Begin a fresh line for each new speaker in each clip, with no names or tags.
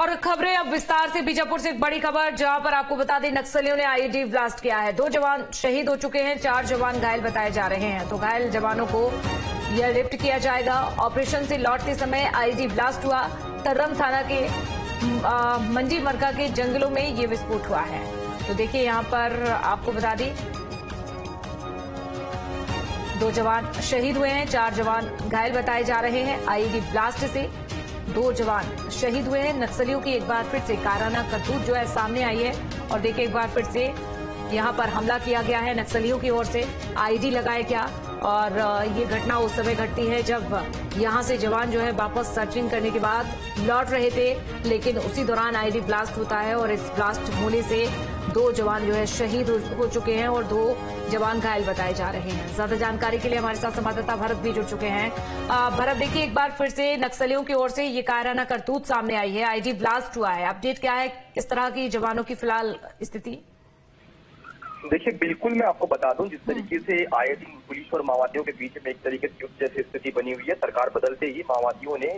और खबरें अब विस्तार से। बीजापुर से एक बड़ी खबर, जहां पर आपको बता दें नक्सलियों ने आईईडी ब्लास्ट किया है। 2 जवान शहीद हो चुके हैं, 4 जवान घायल बताए जा रहे हैं। तो घायल जवानों को एयरलिफ्ट किया जाएगा। ऑपरेशन से लौटते समय आईईडी ब्लास्ट हुआ। तर्रम थाना के मंडी मरका के जंगलों में ये विस्फोट हुआ है। तो देखिए यहां पर आपको बता दें 2 जवान शहीद हुए हैं, 4 जवान घायल बताए जा रहे हैं। आईईडी ब्लास्ट से 2 जवान शहीद हुए हैं। नक्सलियों की एक बार फिर से काराना करतूत जो है सामने आई है। और देखिए एक बार फिर से यहां पर हमला किया गया है नक्सलियों की ओर से। आईईडी लगाया गया और ये घटना उस समय घटती है जब यहां से जवान जो है वापस सर्चिंग करने के बाद लौट रहे थे, लेकिन उसी दौरान आईईडी ब्लास्ट होता है और इस ब्लास्ट होने से 2 जवान जो है शहीद हो चुके हैं और 2 जवान घायल बताए जा रहे हैं। ज्यादा जानकारी के लिए हमारे साथ संवाददाता भरत भी जुड़ चुके हैं। भरत, देखिए एक बार फिर से नक्सलियों की ओर से ये कायराना करतूत सामने आई है, आईईडी ब्लास्ट हुआ है। अपडेट क्या है, किस तरह की जवानों की फिलहाल स्थिति?
देखिए बिल्कुल मैं आपको बता दूं, जिस तरीके से आए दिन पुलिस और माओवादियों के बीच में एक तरीके से युद्ध जैसी स्थिति बनी हुई है। सरकार बदलते ही माओवादियों ने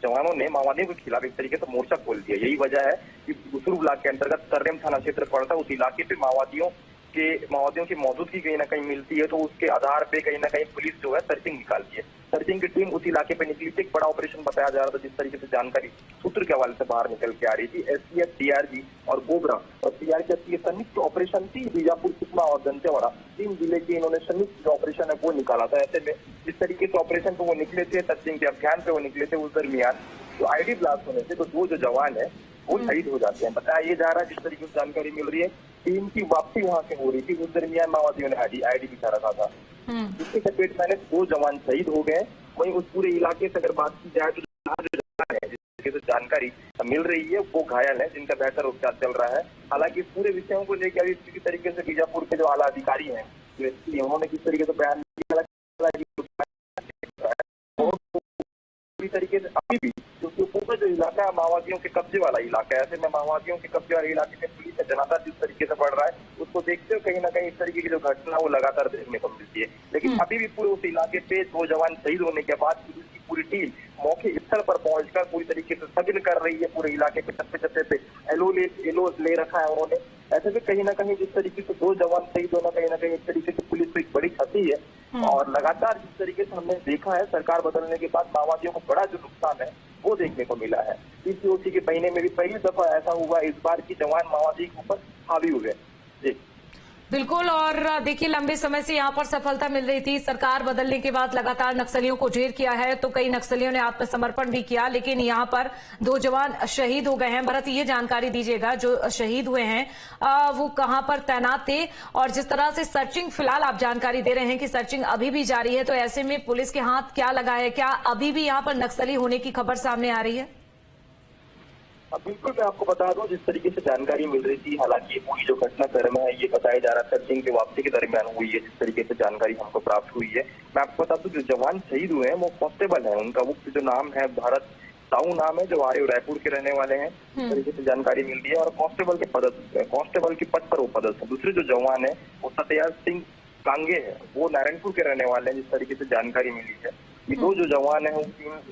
जवानों ने माओवादियों के खिलाफ एक तरीके से मोर्चा खोल दिया। यही वजह है कि बुसरू ब्लॉक के अंतर्गत तर्रेम थाना क्षेत्र पड़ता है। उस इलाके पे माओवादियों की मौजूदगी कहीं ना कहीं मिलती है, तो उसके आधार पे कहीं ना कहीं पुलिस जो है सर्चिंग निकालती है। सर्चिंग की टीम उस इलाके पे निकली थी। एक बड़ा ऑपरेशन बताया जा रहा था, जिस तरीके से जानकारी सूत्र के हवाले से बाहर निकल के आ रही थी। एसटीएफ, डीआरजी और गोबरा और सीआरपीएफ की संयुक्त ऑपरेशन थी। बीजापुर, सुकमा और दंतेवाड़ा 3 जिले के इन्होंने संयुक्त जो ऑपरेशन है वो निकाला था। ऐसे में जिस तरीके से ऑपरेशन पे वो निकले थे, सर्चिंग के अभियान पे वो निकले थे, उस दरमियान जो आईडी ब्लास्ट होने से तो 2 जो जवान है वो शहीद हो जाते हैं। बताया ये जा रहा है, जिस तरीके से जानकारी मिल रही है, टीम की वापसी वहां से हो रही थी। उस दरमियान माओवादियों ने आईडी दिखा रखा था, जिसके चपेट में 2 जवान शहीद हो गए। वहीं उस पूरे इलाके से अगर बात की जाए तो जिसके से जानकारी मिल रही है वो घायल है, जिनका बेहतर उपचार चल रहा है। हालांकि इस पूरे विषयों को लेकर अभी किसी तरीके से बीजापुर के जो आला अधिकारी हैं उन्होंने किस तरीके से बयान दिया तरीके से अभी भी, क्योंकि पूरा जो इलाका है माओवादियों के कब्जे वाला इलाका है। ऐसे में माओवादियों के कब्जे वाले इलाके में पुलिस का जनाता जिस तरीके से बढ़ रहा है, उसको देखते हुए कहीं ना कहीं इस तरीके की जो घटना वो लगातार देखने को मिलती है। लेकिन अभी भी पूरे उस इलाके पे 2 जवान शहीद होने के बाद पुलिस की पूरी टीम मौके स्थल पर पहुंचकर पूरी तरीके से सर्चिंग कर रही है। पूरे इलाके के चप्पे पे एलो ले रखा है उन्होंने। ऐसे में कहीं ना कहीं जिस तरीके से 2 जवान शहीद होना कहीं ना कहीं एक तरीके से पुलिस को एक बड़ी क्षति है। और लगातार जिस तरीके से हमने देखा है सरकार बदलने के बाद माओवादियों को बड़ा जो नुकसान है वो देखने को मिला है। पीसीओसी के महीने में भी पहली दफा ऐसा हुआ, इस बार की जवान माओवादी के ऊपर हावी हुए। जी
बिल्कुल। और देखिए लंबे समय से यहां पर सफलता मिल रही थी। सरकार बदलने के बाद लगातार नक्सलियों को ढेर किया है, तो कई नक्सलियों ने आत्मसमर्पण भी किया, लेकिन यहां पर 2 जवान शहीद हो गए हैं। भरत, ये जानकारी दीजिएगा, जो शहीद हुए हैं वो कहां पर तैनात थे? और जिस तरह से सर्चिंग फिलहाल आप जानकारी दे रहे हैं कि सर्चिंग अभी भी जारी है, तो ऐसे में पुलिस के हाथ क्या लगा है? क्या अभी भी यहां पर नक्सली होने की खबर सामने आ रही है?
बिल्कुल मैं आपको बता दूं, जिस तरीके से जानकारी मिल रही थी, हालांकि पूरी जो घटनाक्रम है ये बताया जा रहा है सर्चिंग के वापसी के दरमियान हुई है। जिस तरीके से जानकारी हमको प्राप्त हुई है, मैं आपको बता दूं जो जवान शहीद हुए हैं वो कांस्टेबल है। उनका मुख्य जो नाम है भारत साहू नाम है, जो आर्य रायपुर के रहने वाले हैं। इस तरीके से जानकारी मिल रही है और कांस्टेबल के पद पर वो पदस्थ है। दूसरे जो जवान है वो सत्यार सिंह कांगे है, वो नारायणपुर के रहने वाले हैं, जिस तरीके से जानकारी मिली है। ये 2 जो जवान है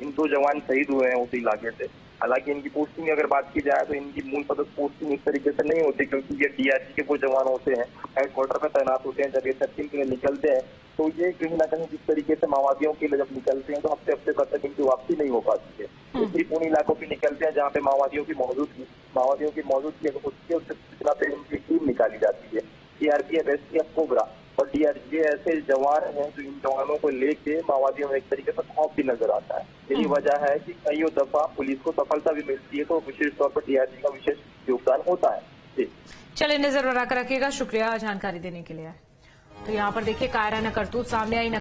इन 2 जवान शहीद हुए हैं उस इलाके से। हालांकि इनकी पोस्टिंग अगर बात की जाए तो इनकी मूल पदस्थ पोस्टिंग इस तरीके से नहीं होती, क्योंकि ये डीआरजी के वो जवान होते हैं, हेडक्वार्टर पर तैनात होते हैं। जब ये सर्चिंग के लिए निकलते हैं तो ये कहीं ना कहीं जिस तरीके से माओवादियों के लिए जब निकलते हैं तो हफ्ते तक इनकी वापसी नहीं हो पाती है। दूसरी उन इलाकों पे निकलते हैं जहाँ पे माओवादियों की मौजूदगी अगर होती है, उससे सूचना पे इनकी टीम निकाली जाती है। सीआरपीएफ, एसटीएफ, कोबरा और डीआरजी ऐसे जवान हैं जो इन जवानों को लेके माओवादियों में एक तरीके से खौफ भी नजर आता है। यही वजह है कि कई दफा पुलिस को सफलता भी मिलती है, तो विशेष तौर पर डीआरजी का विशेष योगदान होता है। जी
चलिए, नजर बनाकर रखिएगा। शुक्रिया जानकारी देने के लिए। तो यहाँ पर देखिए कायराना करतूत सामने आई।